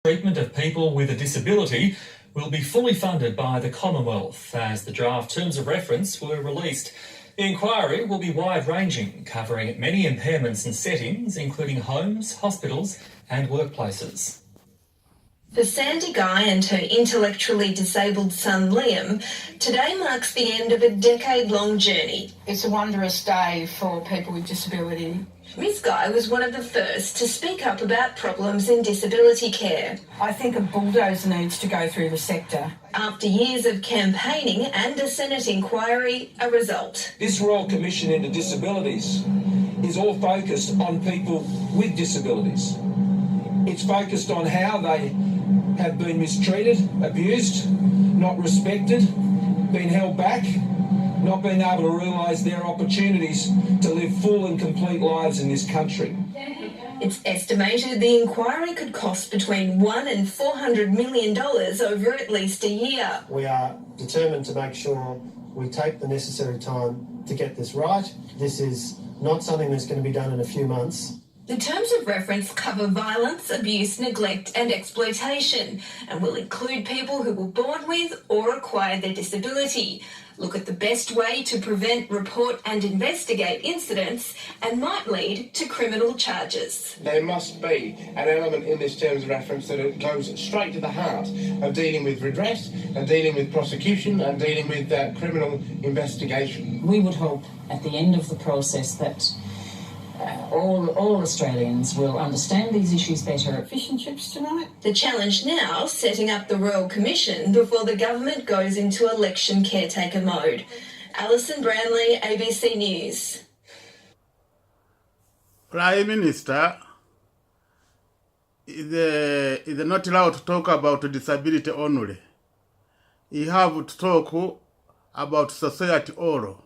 Treatment of people with a disability will be fully funded by the Commonwealth as the draft terms of reference were released. The inquiry will be wide-ranging, covering many impairments and settings, including homes, hospitals and workplaces. For Sandy Guy and her intellectually disabled son Liam, today marks the end of a decade-long journey. It's a wondrous day for people with disability. Miss Guy was one of the first to speak up about problems in disability care. I think a bulldozer needs to go through the sector. After years of campaigning and a Senate inquiry, a result. This Royal Commission into Disabilities is all focused on people with disabilities. It's focused on how they have been mistreated, abused, not respected, been held back, not being able to realise their opportunities to live full and complete lives in this country. It's estimated the inquiry could cost between $100 and $400 million over at least a year. We are determined to make sure we take the necessary time to get this right. This is not something that's going to be done in a few months. The terms of reference cover violence, abuse, neglect and exploitation and will include people who were born with or acquired their disability, look at the best way to prevent, report and investigate incidents and might lead to criminal charges. There must be an element in this terms of reference that it goes straight to the heart of dealing with redress and dealing with prosecution and dealing with criminal investigation. We would hope at the end of the process that all Australians will understand these issues better. Fish and chips tonight? The challenge now, setting up the Royal Commission before the government goes into election caretaker mode. Alison Brownlee, ABC News. Prime Minister is not allowed to talk about disability only. He have to talk about society all.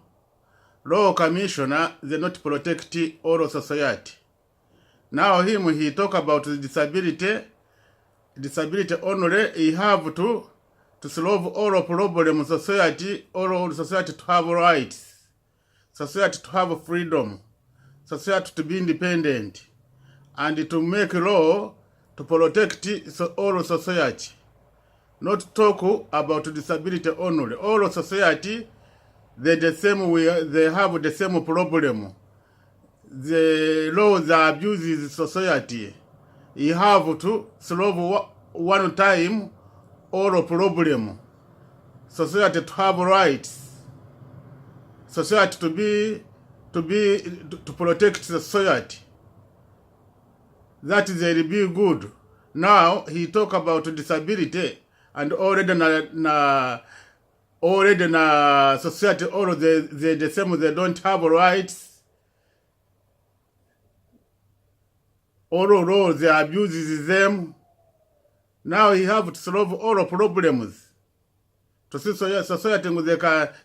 Law Commissioner, they not protect all society. Now he talk about the disability only. He have to solve all problem society, all society to have rights, society to have freedom, society to be independent, and to make law to protect all society. Not talk about disability only. All society they have the same problem. The laws abuses society. You have to solve one time all problem. Society to have rights. Society to protect society. That is very good. Now he talk about disability and already na society all the same, they don't have rights. All they abuses them. Now he have to solve all problems. To see society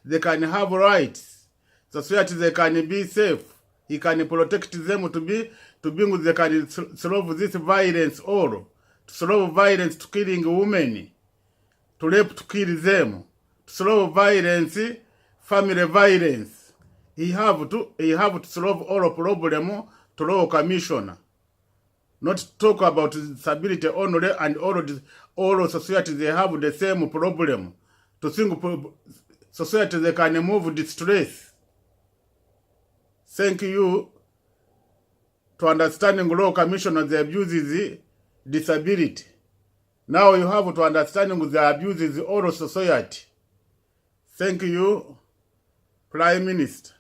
they can have rights. Society they can be safe. He can protect them to be they can solve this violence all. To solve violence to killing women. To rape to kill them. Solve violence, family violence. He have to solve all problem to Law Commissioner. Not talk about disability only and all society they have the same problem. To think society they can move distress. Thank you to understanding Law Commissioner the abuses disability. Now you have to understanding the abuses all society. Thank you, Prime Minister.